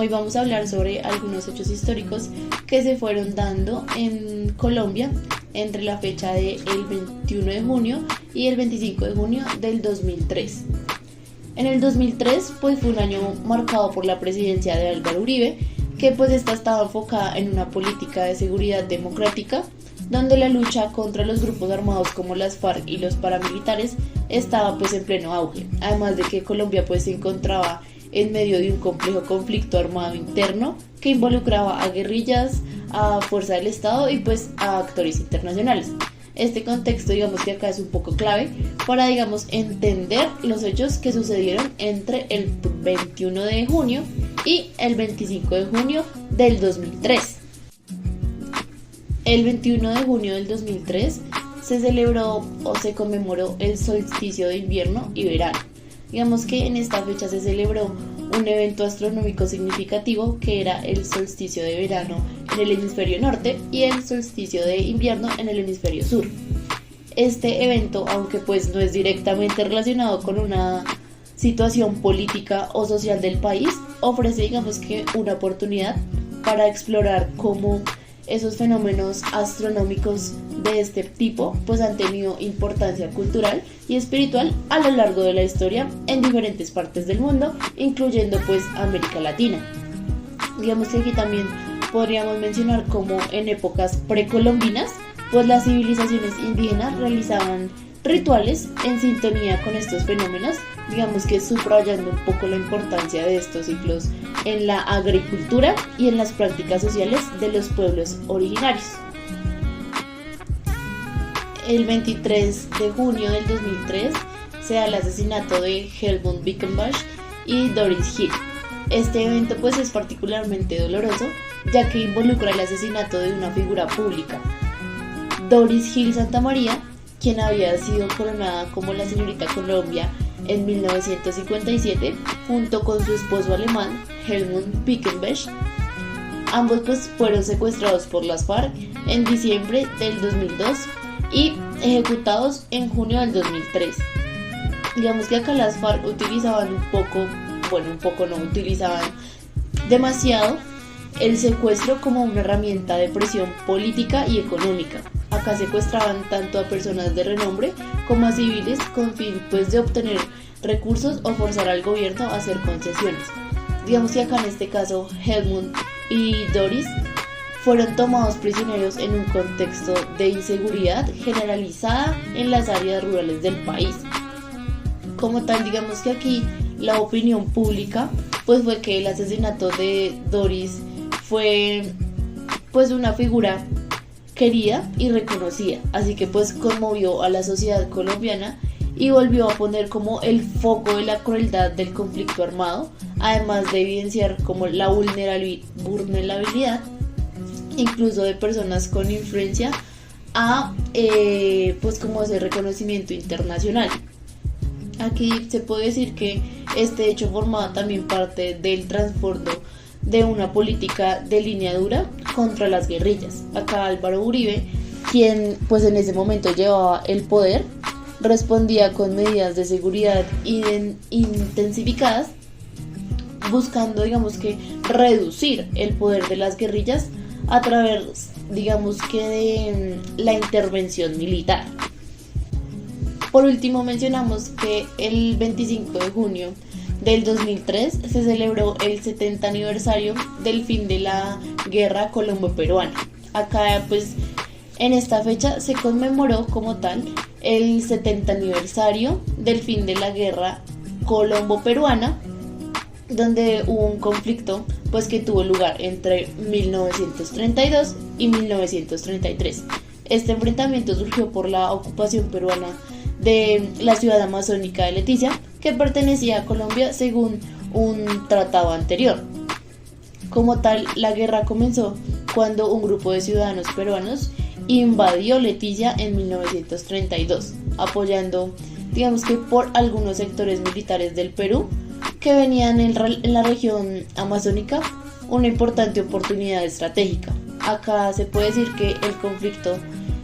Hoy vamos a hablar sobre algunos hechos históricos que se fueron dando en Colombia entre la fecha del 21 de junio y el 25 de junio del 2003. En el 2003 pues fue un año marcado por la presidencia de Álvaro Uribe, que pues esta estaba enfocada en una política de seguridad democrática, donde la lucha contra los grupos armados como las FARC y los paramilitares estaba pues en pleno auge, además de que Colombia pues se encontraba en medio de un complejo conflicto armado interno que involucraba a guerrillas, a fuerza del Estado y pues a actores internacionales. Este contexto digamos que acá es un poco clave para entender los hechos que sucedieron entre el 21 de junio y el 25 de junio del 2003. El 21 de junio del 2003 se celebró o se conmemoró el solsticio de invierno y verano. Digamos que en esta fecha se celebró un evento astronómico significativo que era el solsticio de verano en el hemisferio norte y el solsticio de invierno en el hemisferio sur. Este evento, aunque pues no es directamente relacionado con una situación política o social del país, ofrece una oportunidad para explorar cómo esos fenómenos astronómicos de este tipo pues han tenido importancia cultural y espiritual a lo largo de la historia en diferentes partes del mundo, incluyendo pues América Latina. Digamos que aquí también podríamos mencionar cómo en épocas precolombinas pues las civilizaciones indígenas realizaban rituales en sintonía con estos fenómenos, subrayando un poco la importancia de estos ciclos en la agricultura y en las prácticas sociales de los pueblos originarios. El 23 de junio del 2003 se da el asesinato de Helmut Bickenbach y Doris Hill. Este evento pues es particularmente doloroso, ya que involucra el asesinato de una figura pública. Doris Hill Santamaría, quien había sido coronada como la señorita Colombia en 1957, junto con su esposo alemán, Helmut Bickenbach. Ambos pues fueron secuestrados por las FARC en diciembre del 2002 y ejecutados en junio del 2003. Digamos que acá las FARC utilizaban utilizaban demasiado el secuestro como una herramienta de presión política y económica. Acá secuestraban tanto a personas de renombre como a civiles con fin pues de obtener recursos o forzar al gobierno a hacer concesiones. Digamos que acá en este caso Helmut y Doris fueron tomados prisioneros en un contexto de inseguridad generalizada en las áreas rurales del país. Como tal, digamos que aquí la opinión pública pues fue que el asesinato de Doris fue pues una figura querida y reconocida, así que pues conmovió a la sociedad colombiana y volvió a poner como el foco de la crueldad del conflicto armado, además de evidenciar como la vulnerabilidad incluso de personas con influencia a pues como ese reconocimiento internacional. Aquí se puede decir que este hecho formaba también parte del trasfondo de una política de línea dura contra las guerrillas. Acá Álvaro Uribe, quien pues en ese momento llevaba el poder, respondía con medidas de seguridad intensificadas, buscando reducir el poder de las guerrillas a través de la intervención militar. Por último mencionamos que el 25 de junio del 2003 se celebró el 70 aniversario del fin de la guerra colombo-peruana. Acá pues en esta fecha se conmemoró como tal el 70 aniversario del fin de la guerra colombo-peruana, donde hubo un conflicto pues que tuvo lugar entre 1932 y 1933. Este enfrentamiento surgió por la ocupación peruana de la ciudad amazónica de Leticia, que pertenecía a Colombia según un tratado anterior. Como tal, la guerra comenzó cuando un grupo de ciudadanos peruanos invadió Leticia en 1932, apoyando por algunos sectores militares del Perú que venían en la región amazónica una importante oportunidad estratégica. Acá se puede decir que el conflicto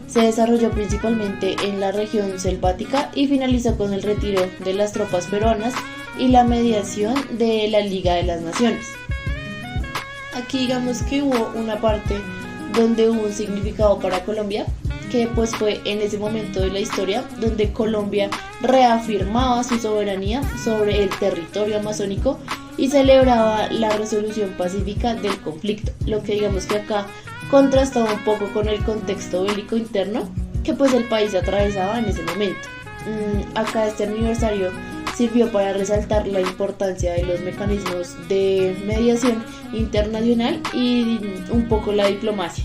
se desarrolló principalmente en la región selvática y finalizó con el retiro de las tropas peruanas y la mediación de la Liga de las Naciones. Aquí digamos que hubo una parte donde hubo un significado para Colombia, que pues fue en ese momento de la historia donde Colombia reafirmaba su soberanía sobre el territorio amazónico y celebraba la resolución pacífica del conflicto, lo que digamos que acá contrastaba un poco con el contexto bélico interno que pues el país atravesaba en ese momento. Acá este aniversario sirvió para resaltar la importancia de los mecanismos de mediación internacional y un poco la diplomacia.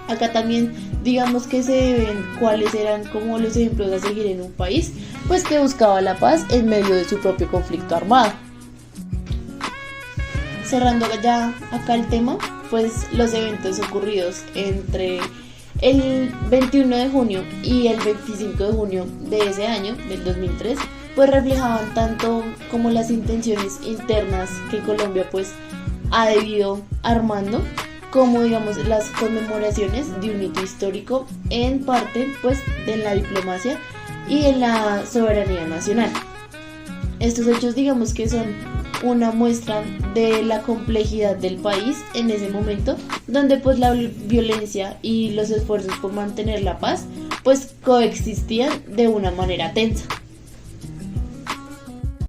Acá también digamos que se ven cuáles eran como los ejemplos a seguir en un país pues que buscaba la paz en medio de su propio conflicto armado. Cerrando ya acá el tema, pues los eventos ocurridos entre el 21 de junio y el 25 de junio de ese año, del 2003, pues reflejaban tanto como las intenciones internas que Colombia pues ha debido armando, como digamos las conmemoraciones de un hito histórico en parte pues de la diplomacia y en la soberanía nacional. Estos hechos digamos que son una muestra de la complejidad del país en ese momento, donde pues la violencia y los esfuerzos por mantener la paz pues coexistían de una manera tensa.